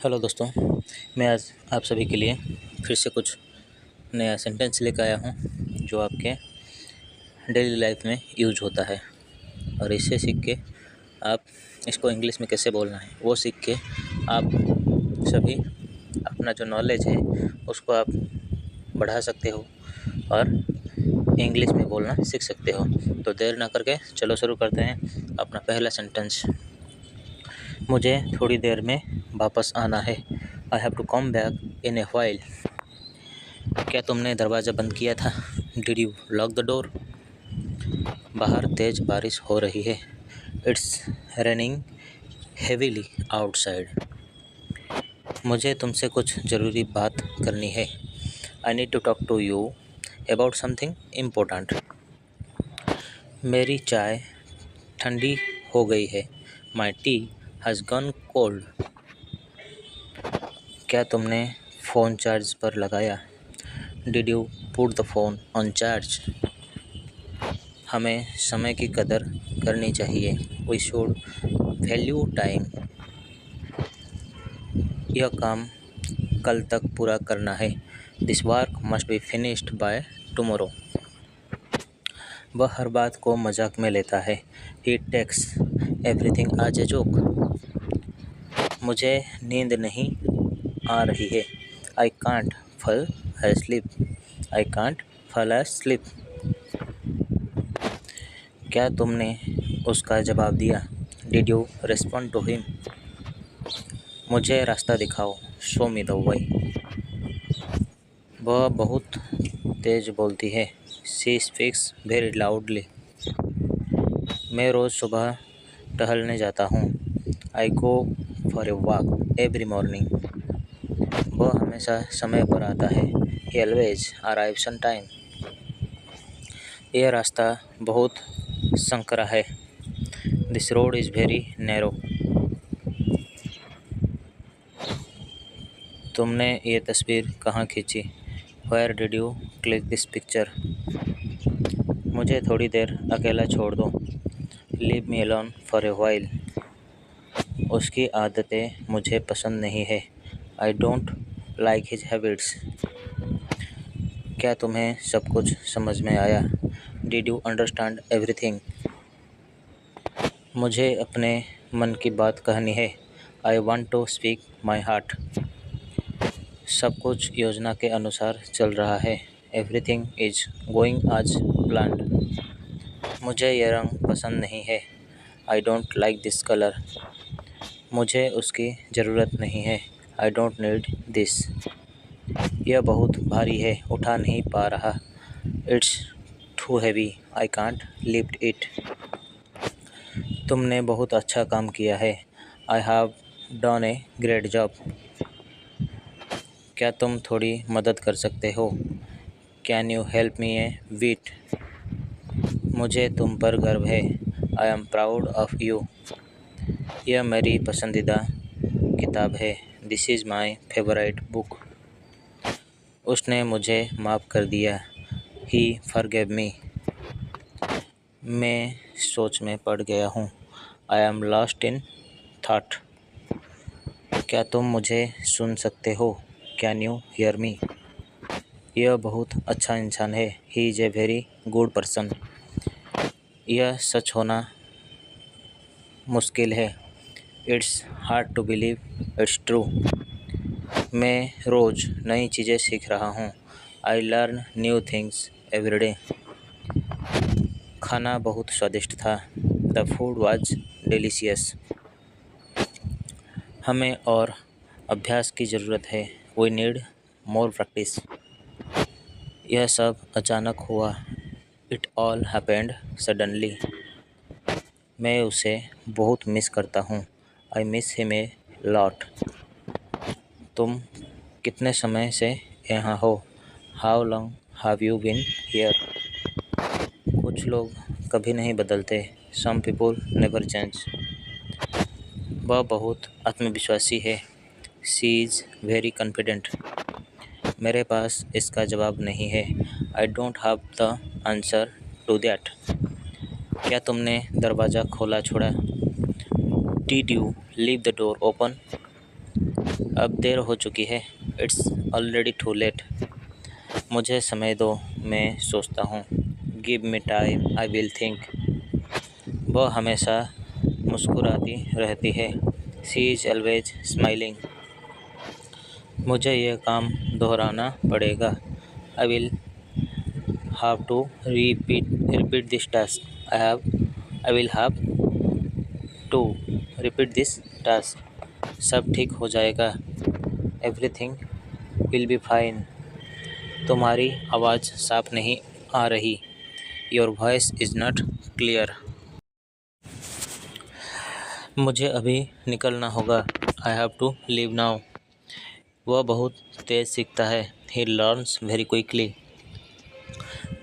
Hello दोस्तों, मैं आज आप सभी के लिए फिर से कुछ नया सेंटेंस लेकर आया हूँ जो आपके डेली लाइफ में यूज होता है। और इसे सीख के आप इसको इंग्लिश में कैसे बोलना है वो सीख के आप सभी अपना जो नॉलेज है उसको आप बढ़ा सकते हो और इंग्लिश में बोलना सीख सकते हो। तो देर ना करके चलो शुरू करते हैं अपना पहला सेंटेंस। मुझे थोड़ी देर में वापस आना है। I have to come back in a while. क्या तुमने दरवाज़ा बंद किया था? Did you lock the door? बाहर तेज़ बारिश हो रही है। It's raining heavily outside. मुझे तुमसे कुछ ज़रूरी बात करनी है। I need to talk to you about something important. मेरी चाय ठंडी हो गई है। My tea has gone cold. क्या तुमने फ़ोन चार्ज पर लगाया? Did you put the phone on charge? हमें समय की कदर करनी चाहिए। We should value time. यह काम कल तक पूरा करना है। This work must be finished by tomorrow. वह हर बात को मजाक में लेता है। He takes everything as a joke. मुझे नींद नहीं आ रही है। I can't fall asleep। I can't fall asleep। क्या तुमने उसका जवाब दिया? Did you respond to him? मुझे रास्ता दिखाओ। Show me the way. वह बहुत तेज़ बोलती है। She speaks very loudly. मैं रोज़ सुबह टहलने जाता हूँ। I go for a walk every morning. वह हमेशा समय पर आता है। He always arrives on time. यह रास्ता बहुत संकरा है। This road is very narrow. तुमने ये तस्वीर कहाँ खींची? Where did you click this picture? मुझे थोड़ी देर अकेला छोड़ दो। Leave me alone for a while. उसकी आदतें मुझे पसंद नहीं है। I don't like his habits. क्या तुम्हें सब कुछ समझ में आया? Did you understand everything? मुझे अपने मन की बात कहनी है। I want to speak my heart. सब कुछ योजना के अनुसार चल रहा है। Everything is going as planned. मुझे यह रंग पसंद नहीं है। I don't like this colour. मुझे उसकी ज़रूरत नहीं है। I don't need this. यह बहुत भारी है, उठा नहीं पा रहा। It's too heavy, I can't lift it. तुमने बहुत अच्छा काम किया है। I have done a great job. क्या तुम थोड़ी मदद कर सकते हो? Can you help me a bit? मुझे तुम पर गर्व है। I am proud of you. यह मेरी पसंदीदा किताब है। This is my favourite book. उसने मुझे माफ़ कर दिया। He forgave me. मैं सोच में पड़ गया हूँ। I am lost in thought. क्या तुम मुझे सुन सकते हो? Can you hear me? यह बहुत अच्छा इंसान है। He is a very good person. यह सच होना मुश्किल है। It's hard to believe it's true. मैं रोज़ नई चीज़ें सीख रहा हूँ। I learn new things every day. खाना बहुत स्वादिष्ट था। The food was delicious. हमें और अभ्यास की ज़रूरत है। We need more practice. यह सब अचानक हुआ। It all happened suddenly. मैं उसे बहुत मिस करता हूँ। I miss him a lot. तुम कितने समय से यहाँ हो? How long have you been here? कुछ लोग कभी नहीं बदलते। Some people never change. वह बहुत आत्मविश्वासी है। She is very confident. मेरे पास इसका जवाब नहीं है। I don't have the answer to that. क्या तुमने दरवाज़ा खोला छोड़ा? Did you leave the door open? अब देर हो चुकी है। It's already too late. मुझे समय दो, मैं सोचता हूँ। Give me time, I will think. वह हमेशा मुस्कुराती रहती है। She is always smiling. मुझे यह काम दोहराना पड़ेगा। I will have to repeat this task. I will have to repeat this task. सब ठीक हो जाएगा। Everything will be fine. तुम्हारी आवाज़ साफ नहीं आ रही। Your voice is not clear. मुझे अभी निकलना होगा। I have to leave now. वह बहुत तेज़ सीखता है। He learns very quickly.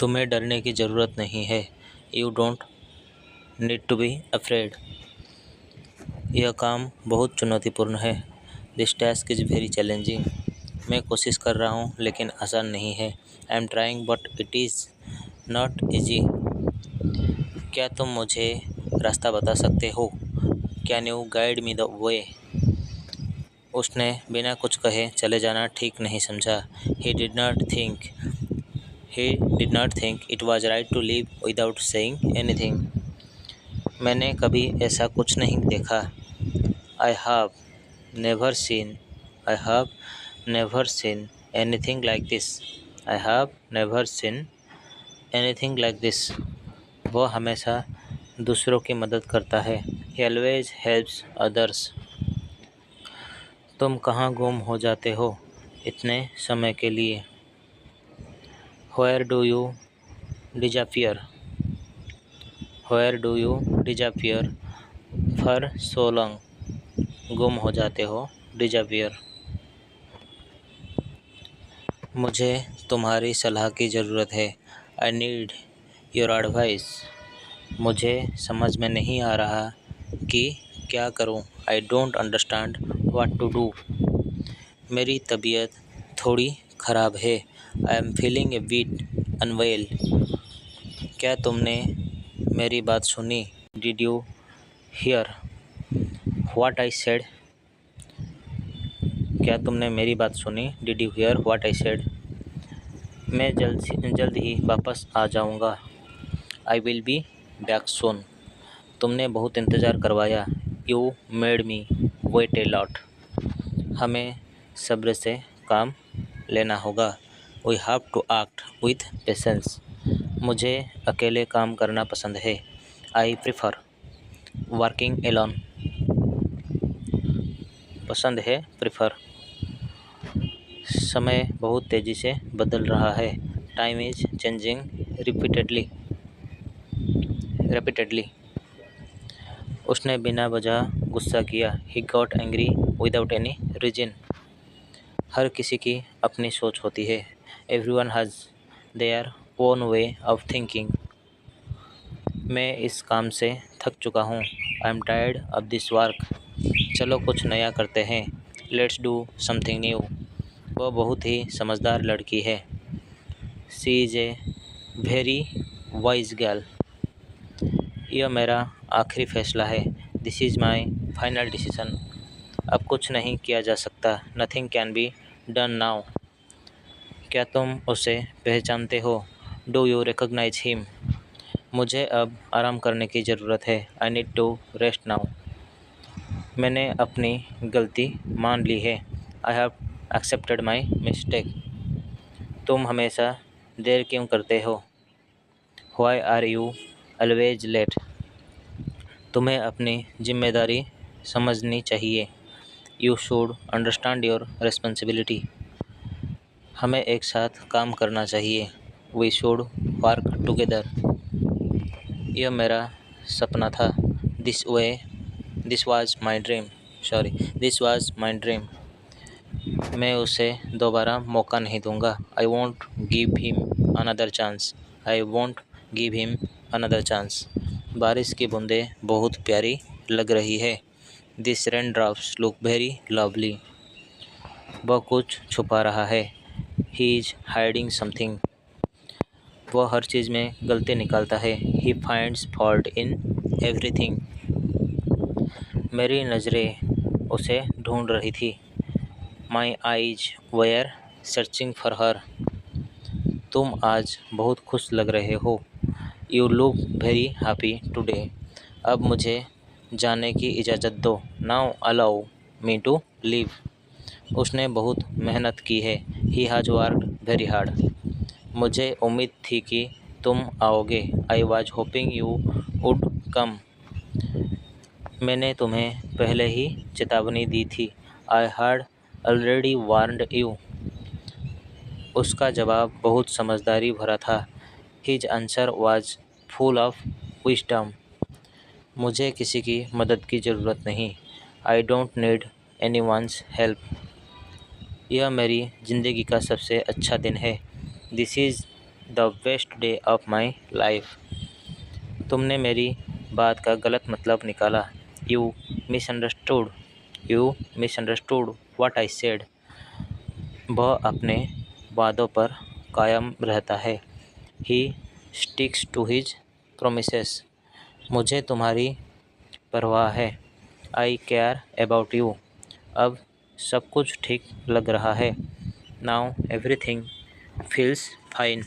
तुम्हें डरने की ज़रूरत नहीं है। You don't need to be afraid. यह काम बहुत चुनौतीपूर्ण है। This task is very challenging. मैं कोशिश कर रहा हूँ लेकिन आसान नहीं है। I am trying but it is not easy. क्या तुम मुझे रास्ता बता सकते हो? Can you guide me the way? उसने बिना कुछ कहे चले जाना ठीक नहीं समझा। He did not think it was right to leave without saying anything. मैंने कभी ऐसा कुछ नहीं देखा। I have never seen anything like this. I have never seen anything like this. वह हमेशा दूसरों की मदद करता है। He always helps others. तुम कहाँ गुम हो जाते हो इतने समय के लिए? Where do you disappear? Where do you disappear for so long? गुम हो जाते हो, disappear। मुझे तुम्हारी सलाह की ज़रूरत है। I need your advice. मुझे समझ में नहीं आ रहा कि क्या करूं। I don't understand what to do. मेरी तबीयत थोड़ी ख़राब है। I am feeling a bit unwell. क्या तुमने मेरी बात सुनी? Did you hear what I said? क्या तुमने मेरी बात सुनी? Did you hear what I said? मैं जल्द ही वापस आ जाऊंगा। I will be back soon. तुमने बहुत इंतज़ार करवाया। You made me wait a lot. हमें सब्र से काम लेना होगा। We have to act with patience. मुझे अकेले काम करना पसंद है। I prefer working alone. पसंद है, प्रिफर। समय बहुत तेज़ी से बदल रहा है। Time is changing repeatedly. उसने बिना वजह गुस्सा किया। He got angry without any reason. हर किसी की अपनी सोच होती है। Everyone has their own way of thinking. मैं इस काम से थक चुका हूँ। I am tired of this work. चलो कुछ नया करते हैं। Let's do something new. वह बहुत ही समझदार लड़की है। She is a very wise girl. यह मेरा आखिरी फैसला है। This is my final decision. अब कुछ नहीं किया जा सकता। Nothing can be done now. क्या तुम उसे पहचानते हो? Do you recognise him? मुझे अब आराम करने की ज़रूरत है। I need to rest now. मैंने अपनी गलती मान ली है। I have accepted my mistake. तुम हमेशा देर क्यों करते हो? Why are you always late? तुम्हें अपनी जिम्मेदारी समझनी चाहिए। You should understand your responsibility. हमें एक साथ काम करना चाहिए। We should work together. यह मेरा सपना था। This was my dream. मैं उसे दोबारा मौका नहीं दूंगा। I won't give him another chance. बारिश की बूंदें बहुत प्यारी लग रही है। This rain drops look very lovely. वह कुछ छुपा रहा है। He is hiding something. वह हर चीज़ में गलती निकालता है। He finds fault in everything. मेरी नज़रें उसे ढूंढ रही थी। My eyes were searching for her. तुम आज बहुत खुश लग रहे हो। You look very happy today. अब मुझे जाने की इजाज़त दो। Now allow me to leave. उसने बहुत मेहनत की है। He has worked very hard. मुझे उम्मीद थी कि तुम आओगे। I was hoping you would come. मैंने तुम्हें पहले ही चेतावनी दी थी। I had already warned you. उसका जवाब बहुत समझदारी भरा था। His answer was full of wisdom. मुझे किसी की मदद की ज़रूरत नहीं। आई डोंट नीड एनीवन्स हेल्प। यह मेरी ज़िंदगी का सबसे अच्छा दिन है। This is the best day of my life. तुमने मेरी बात का गलत मतलब निकाला। You misunderstood. You misunderstood what I said. वह अपने वादों पर कायम रहता है। ही स्टिक्स टू हिज प्रोमिसेस। मुझे तुम्हारी परवाह है। आई केयर अबाउट यू। अब सब कुछ ठीक लग रहा है। Now everything feels fine.